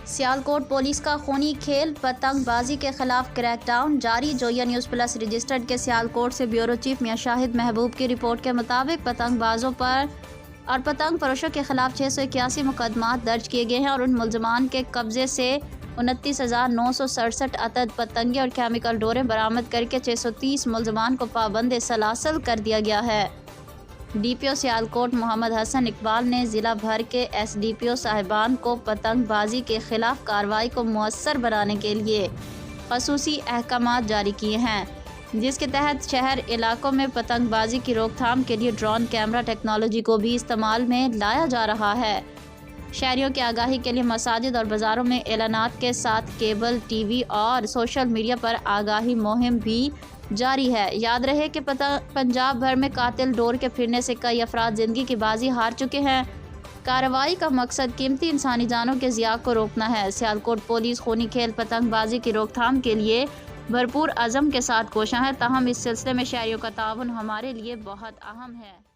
Sialkot police کا خونی کھیل پتنگ بازی کے خلاف کریک ڈاؤن جاری۔ جویا نیوز پلس رجسٹرڈ کے سیالکوٹ سے بیورو چیف میاں شاہد محبوب کی رپورٹ کے مطابق پتنگ بازوں پر اور پتنگ فروشوں کے خلاف 681 مقدمات درج کیے گئے ہیں اور ان ملزمان کے قبضے سے 29,967 عدد پتنگیں اور کیمیکل ڈوریں برآمد کر کے 630 ملزمان کو پابند سلاسل کر دیا گیا ہے۔ ڈی پی او سیالکوٹ محمد حسن اقبال نے ضلع بھر کے ایس ڈی پی او صاحبان کو پتنگ بازی کے خلاف کارروائی کو مؤثر بنانے کے لیے خصوصی احکامات جاری کیے ہیں، جس کے تحت شہر علاقوں میں پتنگ بازی کی روک تھام کے لیے ڈرون کیمرہ ٹیکنالوجی کو بھی استعمال میں لایا جا رہا ہے۔ شہریوں کی آگاہی کے لیے مساجد اور بازاروں میں اعلانات کے ساتھ کیبل ٹی وی اور سوشل میڈیا پر آگاہی مہم بھی جاری ہے۔ یاد رہے کہ پنجاب بھر میں قاتل ڈور کے پھرنے سے کئی افراد زندگی کی بازی ہار چکے ہیں۔ کارروائی کا مقصد قیمتی انسانی جانوں کے ضیاع کو روکنا ہے۔ سیالکوٹ پولیس خونی کھیل پتنگ بازی کی روک تھام کے لیے بھرپور عزم کے ساتھ کوشاں ہے، تاہم اس سلسلے میں شہریوں کا تعاون ہمارے لیے بہت اہم ہے۔